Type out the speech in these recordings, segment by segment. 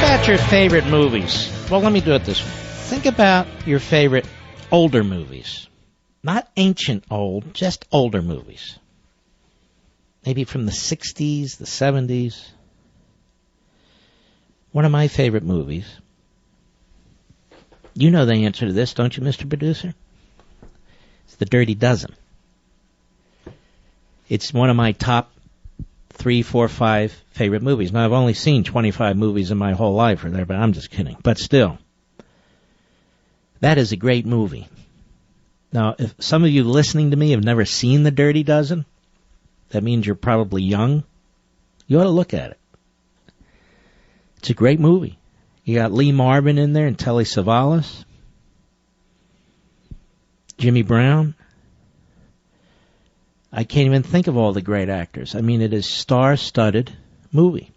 about your favorite movies. Well, let me do it this way. Think about your favorite older movies. Not ancient old, just older movies. Maybe from the 60s, the 70s. One of my favorite movies. You know the answer to this, don't you, Mr. Producer? It's The Dirty Dozen. It's one of my top 3, 4, 5 favorite movies. Now, I've only seen 25 movies in my whole life or there, but I'm just kidding. But still, that is a great movie. Now, if some of you listening to me have never seen The Dirty Dozen, that means you're probably young. You ought to look at it. It's a great movie. You got Lee Marvin in there and Telly Savalas, Jimmy Brown. I can't even think of all the great actors. I mean, it is a star-studded movie.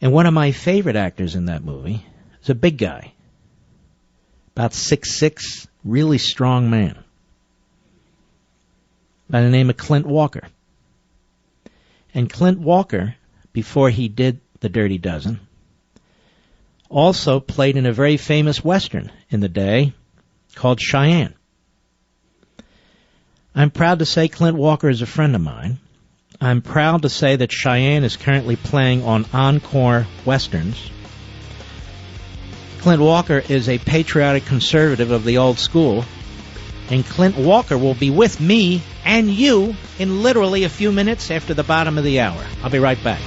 And one of my favorite actors in that movie is a big guy, about 6'6", really strong man, by the name of Clint Walker. And Clint Walker, before he did The Dirty Dozen, also played in a very famous Western in the day called Cheyenne. I'm proud to say Clint Walker is a friend of mine. I'm proud to say that Cheyenne is currently playing on Encore Westerns. Clint Walker is a patriotic conservative of the old school, and Clint Walker will be with me and you in literally a few minutes after the bottom of the hour. I'll be right back.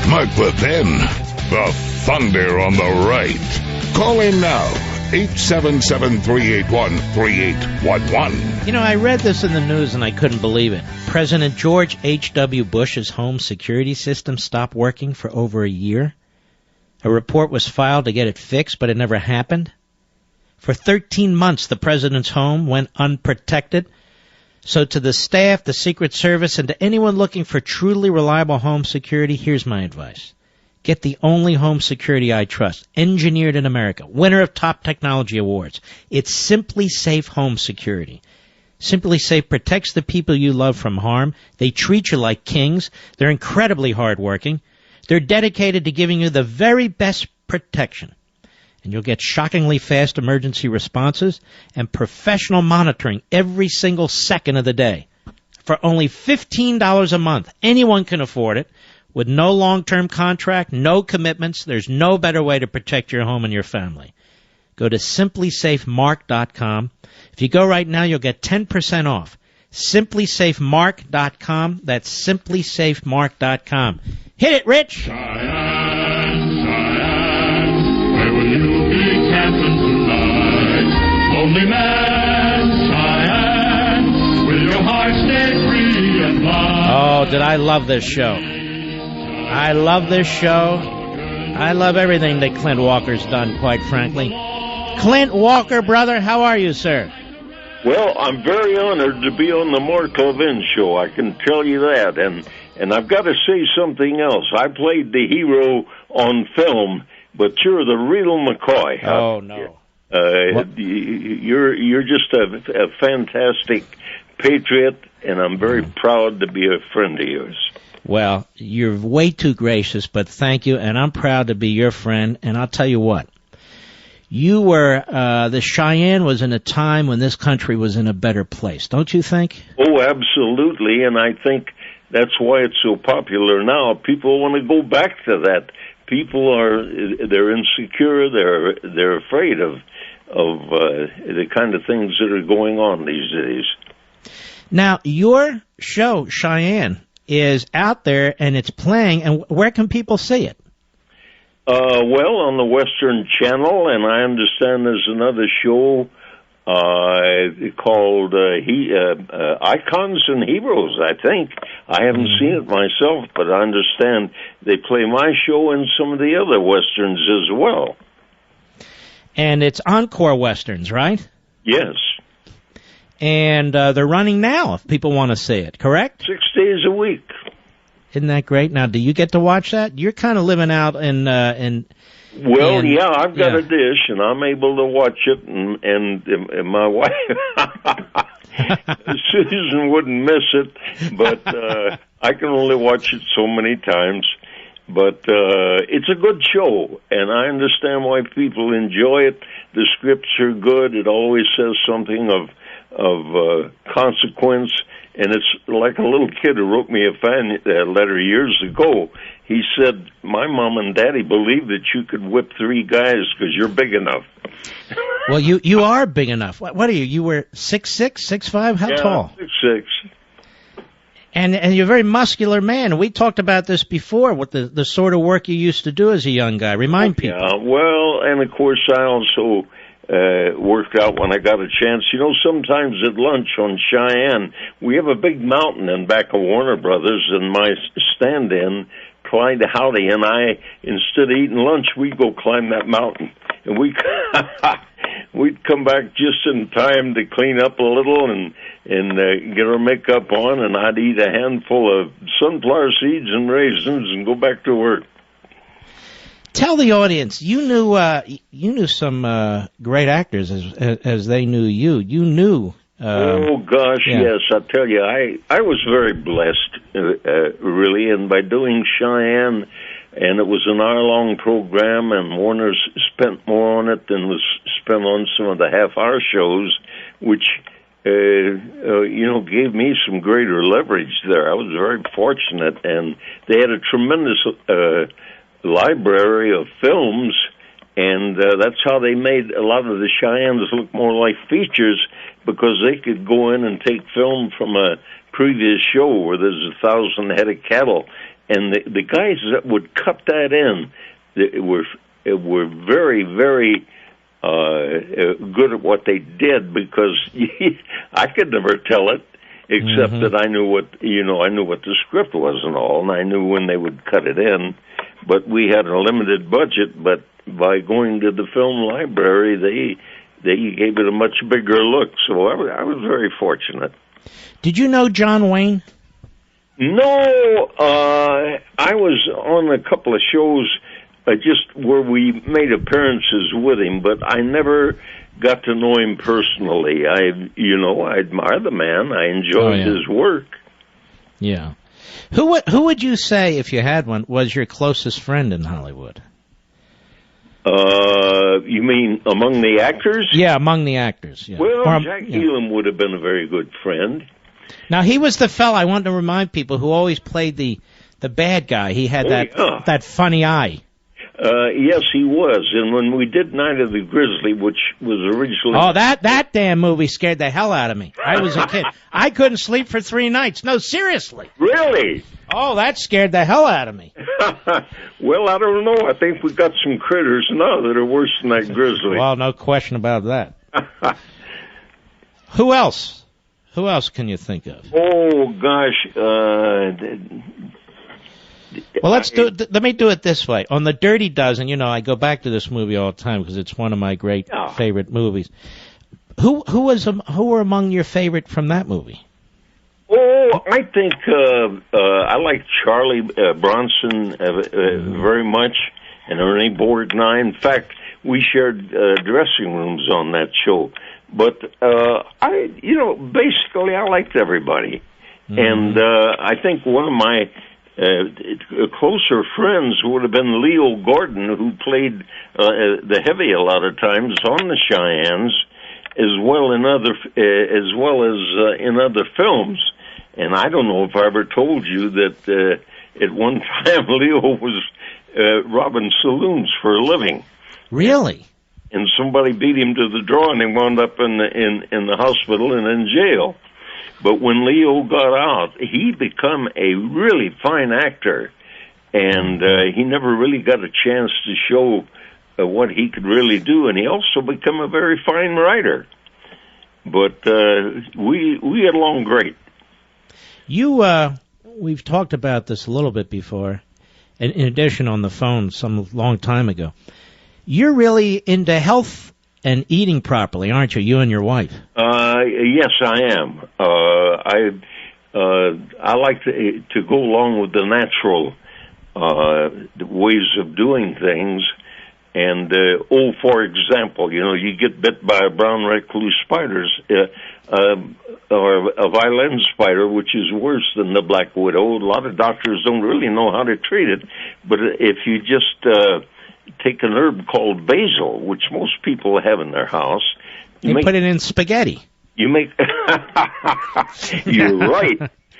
Mark Levin, the Thunder on the right. Call in now, 877-381-3811. You know, I read this in the news and I couldn't believe it. President George H.W. Bush's home security system stopped working for over a year. A report was filed to get it fixed, but it never happened. For 13 months, the president's home went unprotected. So to the staff, the Secret Service, and to anyone looking for truly reliable home security, here's my advice. Get the only home security I trust, engineered in America, winner of top technology awards. It's Simply Safe Home Security. Simply Safe protects the people you love from harm. They treat you like kings. They're incredibly hardworking. They're dedicated to giving you the very best protection. And you'll get shockingly fast emergency responses and professional monitoring every single second of the day. For only $15 a month, anyone can afford it, with no long-term contract, no commitments. There's no better way to protect your home and your family. Go to simplysafemark.com. If you go right now, you'll get 10% off. simplysafemark.com. That's simplysafemark.com. Hit it, Rich! Lonely man, Cheyenne, will your heart stay free and blind? Oh, did I love this show. I love this show. I love everything that Clint Walker's done, quite frankly. Clint Walker, brother, how are you, sir? Well, I'm very honored to be on the Mark Levin show, I can tell you that. And I've got to say something else. I played the hero on film, but you're the real McCoy. Oh, no. You're just a fantastic patriot, and I'm very proud to be a friend of yours. Well, you're way too gracious, but thank you, and I'm proud to be your friend. And I'll tell you what, you were the Cheyenne was in a time when this country was in a better place, don't you think? Oh, absolutely, and I think that's why it's so popular now. People want to go back to that. People they're insecure. They're afraid of the kind of things that are going on these days. Now, your show, Cheyenne, is out there and it's playing, and where can people see it? Well, on the Western Channel, and I understand there's another show called Icons and Heroes, I think. I haven't seen it myself, but I understand they play my show and some of the other Westerns as well. And it's Encore Westerns, right? Yes. And they're running now, if people want to see it, correct? 6 days a week. Isn't that great? Now, do you get to watch that? You're kind of living out in Well, yeah, I've got a dish, and I'm able to watch it, and my wife, Susan, wouldn't miss it, but I can only watch it so many times. But it's a good show, and I understand why people enjoy it. The scripts are good. It always says something of consequence, and it's like a little kid who wrote me a fan letter years ago. He said, my mom and daddy believed that you could whip 3 guys because you're big enough. Well, you are big enough. What are you? You were 6'6", 6'5"? How tall? 6'6". And you're a very muscular man. We talked about this before, with the sort of work you used to do as a young guy. Remind people. Yeah, well, and of course I also worked out when I got a chance. You know, sometimes at lunch on Cheyenne, we have a big mountain in back of Warner Brothers, and my stand-in, Clyde Howdy, and I, instead of eating lunch, we'd go climb that mountain. And we'd come back just in time to clean up a little and get our makeup on, and I'd eat a handful of sunflower seeds and raisins and go back to work. Tell the audience, you knew some great actors as they knew you. You knew. Oh gosh, yes! I tell you, I was very blessed, really, and by doing Cheyenne, and it was an hour-long program, and Warner's spent more on it than was spent on some of the half-hour shows, which gave me some greater leverage there. I was very fortunate, and they had a tremendous library of films, and that's how they made a lot of the Cheyennes look more like features, because they could go in and take film from a previous show where there's 1,000 head of cattle, and the guys that would cut that in were very, very good at what they did, because I could never tell it, except that I knew what the script was and all, and I knew when they would cut it in. But we had a limited budget, but by going to the film library, they gave it a much bigger look. So I was very fortunate. Did you know John Wayne? No, I was on a couple of shows just where we made appearances with him, but I never got to know him personally. I admire the man. I enjoyed his work. Yeah. Who would you say, if you had one, was your closest friend in Hollywood? You mean among the actors? Yeah, among the actors. Yeah. Well, Jack Elam would have been a very good friend. Now, he was the fella, I want to remind people, who always played the bad guy. He had that funny eye. Yes, he was. And when we did Night of the Grizzly, which was originally... Oh, that damn movie scared the hell out of me. I was a kid. I couldn't sleep for 3 nights. No, seriously. Really? Oh, that scared the hell out of me. Well, I don't know. I think we got some critters now that are worse than that grizzly. Well, no question about that. Who else? Who else can you think of? Oh, gosh. Well, let me do it this way. On the Dirty Dozen, I go back to this movie all the time because it's one of my great favorite movies. Who were among your favorite from that movie? Oh, I think I like Charlie Bronson very much, and Ernie Borgnine. In fact, we shared dressing rooms on that show. But basically, I liked everybody, and I think one of my closer friends would have been Leo Gordon, who played the heavy a lot of times on the Cheyennes, as well as in other films. And I don't know if I ever told you that at one time Leo was robbing saloons for a living. Really? And somebody beat him to the draw, and he wound up in the hospital and in jail. But when Leo got out, he became a really fine actor, and he never really got a chance to show what he could really do. And he also became a very fine writer. but we get along great. We've talked about this a little bit before, in addition on the phone some long time ago. You're really into health and eating properly, aren't you? You and your wife. Yes, I am. I like to go along with the natural ways of doing things. And for example, you get bit by a brown recluse spiders, or a violin spider, which is worse than the black widow. A lot of doctors don't really know how to treat it, but if you just take an herb called basil, which most people have in their house, you put it in spaghetti. You make. You're right.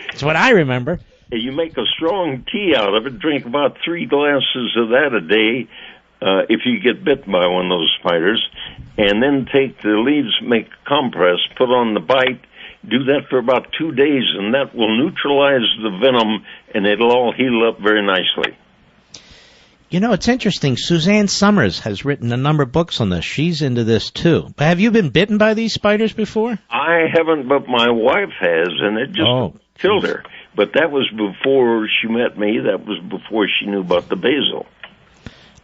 That's what I remember. You make a strong tea out of it. Drink about 3 glasses of that a day. If you get bit by one of those spiders, and then take the leaves, make a compress, put on the bite, do that for about 2 days, and that will neutralize the venom, and it'll all heal up very nicely. It's interesting. Suzanne Summers has written a number of books on this. She's into this, too. But have you been bitten by these spiders before? I haven't, but my wife has, and it just killed her. But that was before she met me. That was before she knew about the basil.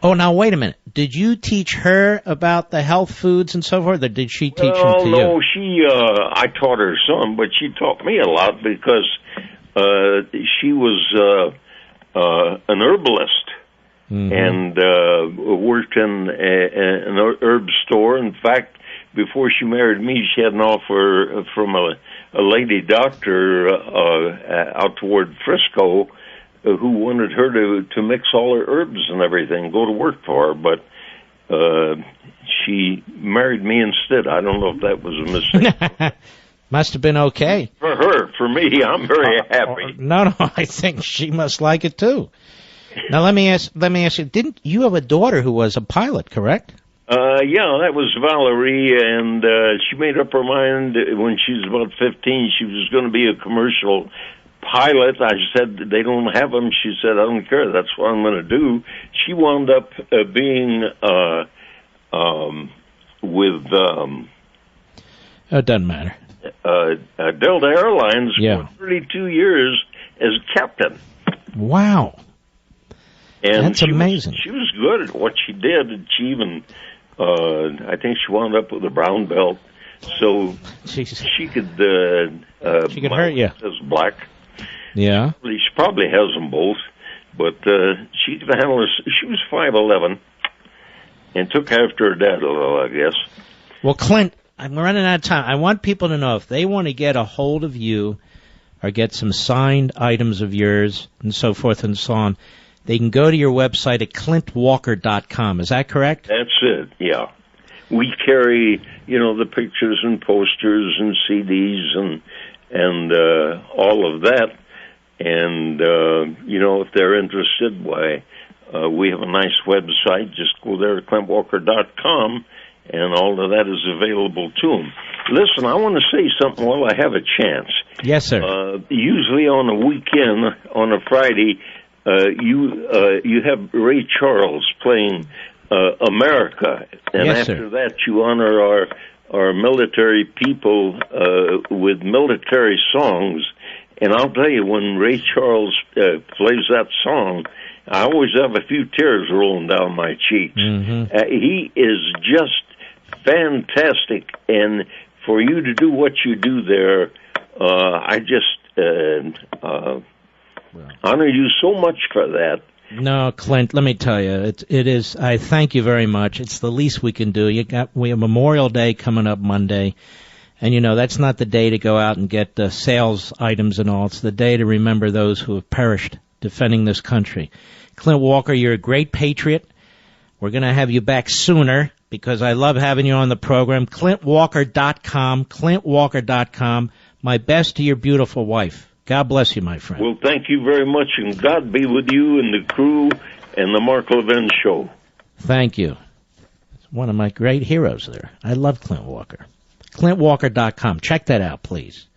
Oh, now, wait a minute. Did you teach her about the health foods and so forth, or did she teach them to you? No, I taught her some, but she taught me a lot because she was an herbalist and worked in an herb store. In fact, before she married me, she had an offer from a lady doctor out toward Frisco who wanted her to mix all her herbs and everything, go to work for her, but she married me instead. I don't know if that was a mistake. Must have been okay. For her. For me, I'm very happy. No, I think she must like it too. Now let me ask you, didn't you have a daughter who was a pilot, correct? Yeah, that was Valerie, and she made up her mind when she was about 15 she was going to be a commercial pilot. I said, they don't have them. She said, I don't care. That's what I'm going to do. She wound up being with... it doesn't matter. Delta Airlines for 32 years as captain. Wow. And that's amazing. She was good at what she did. And she even, I think she wound up with a brown belt. So she could hurt you. As black. Yeah. She probably has them both, but she could handle her. She was 5'11", and took after her dad a little, I guess. Well, Clint, I'm running out of time. I want people to know if they want to get a hold of you or get some signed items of yours and so forth and so on, they can go to your website at clintwalker.com. Is that correct? That's it, yeah. We carry, the pictures and posters and CDs and all of that. And, if they're interested, why, we have a nice website. Just go there to clintwalker.com, and all of that is available to them. Listen, I want to say something while I have a chance. Yes, sir. Usually on a weekend, on a Friday, you have Ray Charles playing America, and yes, after sir. that you honor our military people with military songs. And I'll tell you, when Ray Charles plays that song, I always have a few tears rolling down my cheeks. Mm-hmm. He is just fantastic, and for you to do what you do there, I just honor you so much for that. No, Clint, let me tell you, it is. I thank you very much. It's the least we can do. We have Memorial Day coming up Monday, and that's not the day to go out and get sales items and all. It's the day to remember those who have perished defending this country. Clint Walker, you're a great patriot. We're going to have you back sooner because I love having you on the program. ClintWalker.com, ClintWalker.com. My best to your beautiful wife. God bless you, my friend. Well, thank you very much, and God be with you and the crew and the Mark Levin Show. Thank you. It's one of my great heroes there. I love Clint Walker. ClintWalker.com. Check that out, please.